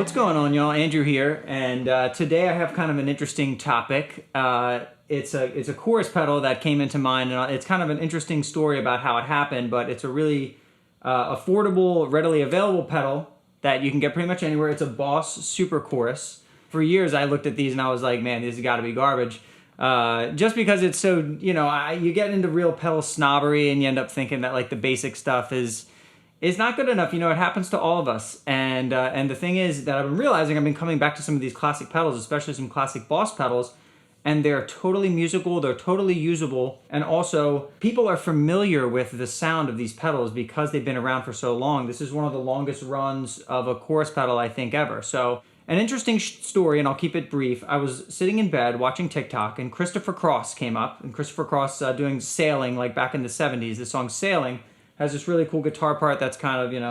What's going on, y'all? Andrew here, and today I have kind of an interesting topic. It's a chorus pedal that came into mind, and it's kind of an interesting story about how it happened. But it's a really affordable, readily available pedal that you can get pretty much anywhere. It's a Boss Super Chorus. For years, I looked at these and I was like, man, these have got to be garbage. Just because it's so, you get into real pedal snobbery and you end up thinking that like the basic stuff is not good enough. It happens to all of us. And the thing is that I've been realizing, I've been coming back to some of these classic pedals, especially some classic Boss pedals, and they're totally musical, they're totally usable, and also people are familiar with the sound of these pedals because they've been around for so long. This is one of the longest runs of a chorus pedal, I think, ever. So an interesting story, and I'll keep it brief. I was sitting in bed watching TikTok, and Christopher Cross came up, and Christopher Cross doing Sailing, like back in the 70s. The song Sailing has this really cool guitar part that's kind of, and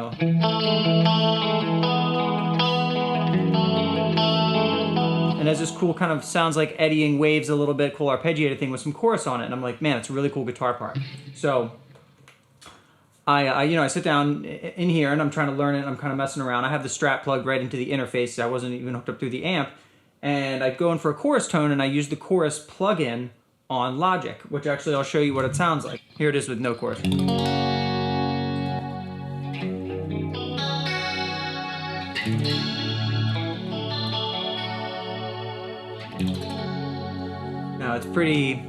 has this cool kind of sounds like eddying waves a little bit, cool arpeggiated thing with some chorus on it. And I'm like, man, it's a really cool guitar part. So I sit down in here and I'm trying to learn it and I'm kind of messing around. I have the Strat plugged right into the interface. I wasn't even hooked up through the amp. And I go in for a chorus tone and I use the chorus plug-in on Logic, which actually I'll show you what it sounds like. Here it is with no chorus. Now it's pretty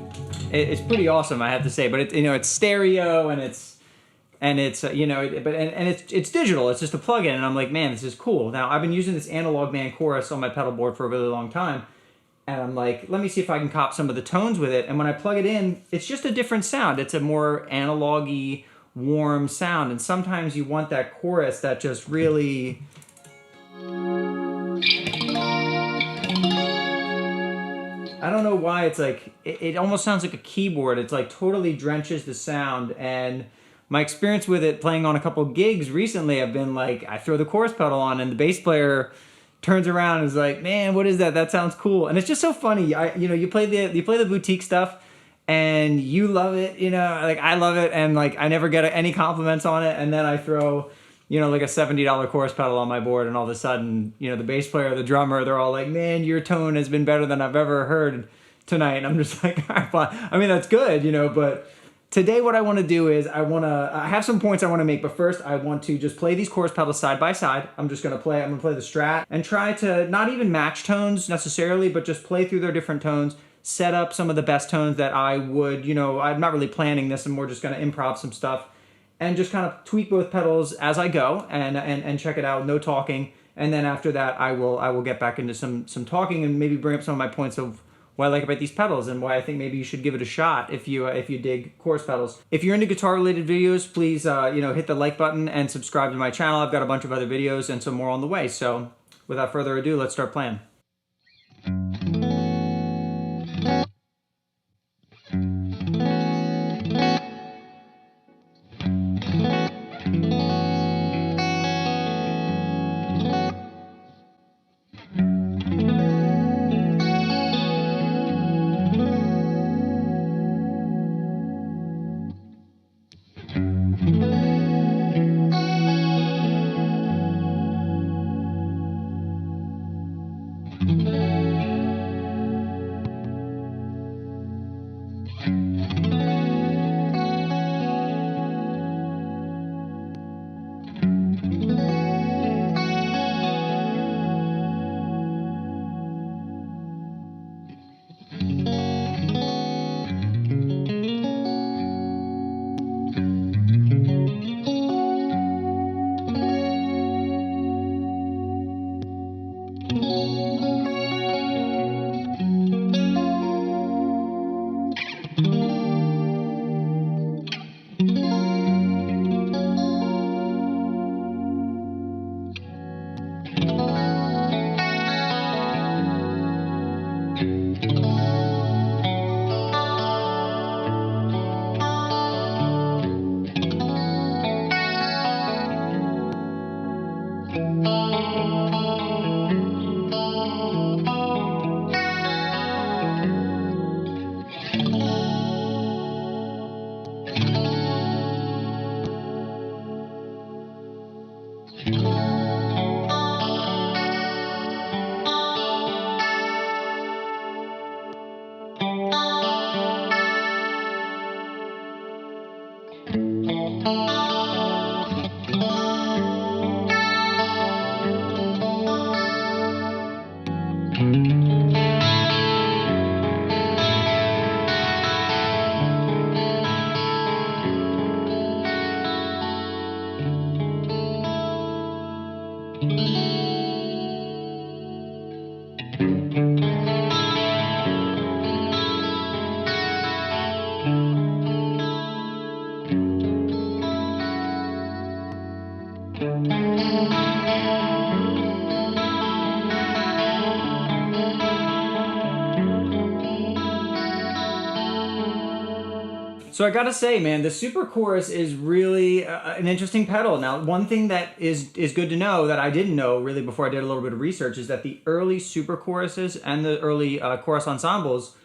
awesome, I have to say. But it's stereo and it's it's digital. It's just a plug-in, and I'm like, man, this is cool. Now I've been using this analogman chorus on my pedal board for a really long time, and I'm like, let me see if I can cop some of the tones with it. And when I plug it in, it's just a different sound. It's a more analog-y, warm sound, and sometimes you want that chorus that just really I don't know why it's like, it almost sounds like a keyboard. It's like totally drenches the sound. And my experience with it playing on a couple gigs recently, I've been like, I throw the chorus pedal on and the bass player turns around and is like, man, what is that? That sounds cool. And it's just so funny. You play the boutique stuff and you love it, like I love it. And like, I never get any compliments on it. And then I throw like a $70 chorus pedal on my board, and all of a sudden, the bass player, the drummer, they're all like, man, your tone has been better than I've ever heard tonight. And I'm just like, all right, fine. I mean, that's good, but today what I want to do is I have some points I want to make, but first I want to just play these chorus pedals side by side. I'm going to play the Strat and try to not even match tones necessarily, but just play through their different tones, set up some of the best tones that I would, I'm not really planning this, I'm more just going to improv some stuff. And just kind of tweak both pedals as I go and check it out, no talking. And then after that, I will get back into some talking and maybe bring up some of my points of what I like about these pedals and why I think maybe you should give it a shot if you dig chorus pedals. If you're into guitar-related videos, please hit the like button and subscribe to my channel. I've got a bunch of other videos and some more on the way. So without further ado, let's start playing. So I gotta say, man, the Super Chorus is really an interesting pedal. Now, one thing that is good to know that I didn't know really before I did a little bit of research is that the early Super Choruses and the early chorus ensembles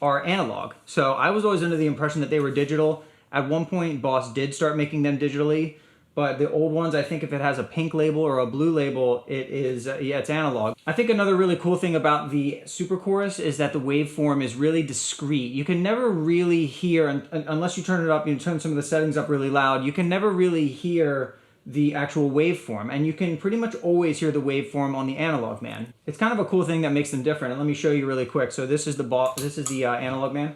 are analog. So I was always under the impression that they were digital. At one point, Boss did start making them digitally, but the old ones, I think if it has a pink label or a blue label, it is, yeah, it's analog. I think another really cool thing about the Super Chorus is that the waveform is really discrete. You can never really hear, unless you turn it up, you turn some of the settings up really loud, you can never really hear the actual waveform, and you can pretty much always hear the waveform on the analogman. It's kind of a cool thing that makes them different, and let me show you really quick. So this is the analogman.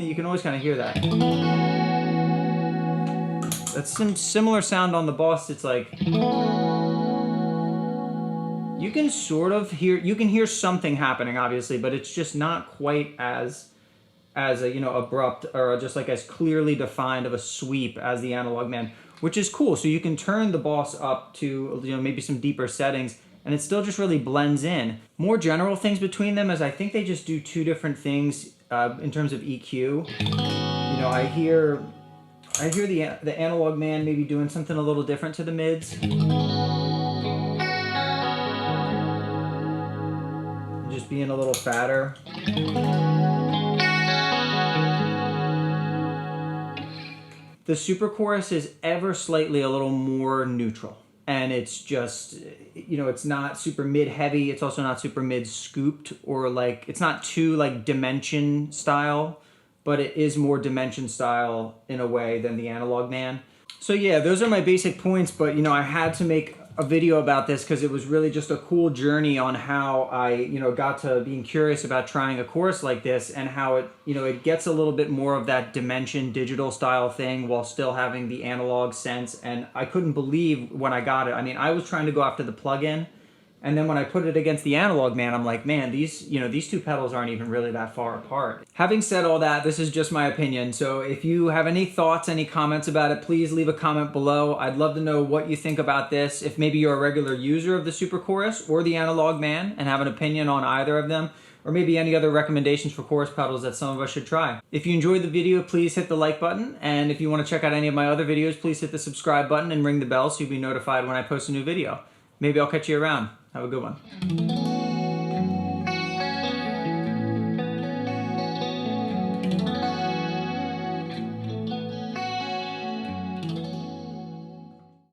You can always kind of hear that. That's some similar sound on the Boss. It's like you can sort of hear, you can hear something happening, obviously, but it's just not quite as a, you know, abrupt or just like as clearly defined of a sweep as the analogman, which is cool. So you can turn the Boss up to, you know, maybe some deeper settings, and it still just really blends in. More general things between them is I think they just do two different things in terms of EQ. You know, I hear the analogman maybe doing something a little different to the mids. Just being a little fatter. The Super Chorus is ever slightly a little more neutral. And it's just, you know, it's not super mid-heavy. It's also not super mid-scooped, or like, it's not too like dimension style, but it is more dimension style in a way than the analogman. So yeah, those are my basic points, but you know, I had to make a video about this because it was really just a cool journey on how I, you know, got to being curious about trying a chorus like this, and how it, you know, it gets a little bit more of that dimension digital style thing while still having the analog sense. And I couldn't believe when I got it. I mean, I was trying to go after the plug-in, and then when I put it against the analogman, I'm like, man, these two pedals aren't even really that far apart. Having said all that, this is just my opinion. So if you have any thoughts, any comments about it, please leave a comment below. I'd love to know what you think about this. If maybe you're a regular user of the Super Chorus or the analogman and have an opinion on either of them, or maybe any other recommendations for chorus pedals that some of us should try. If you enjoyed the video, please hit the like button. And if you want to check out any of my other videos, please hit the subscribe button and ring the bell so you'll be notified when I post a new video. Maybe I'll catch you around. Have a good one.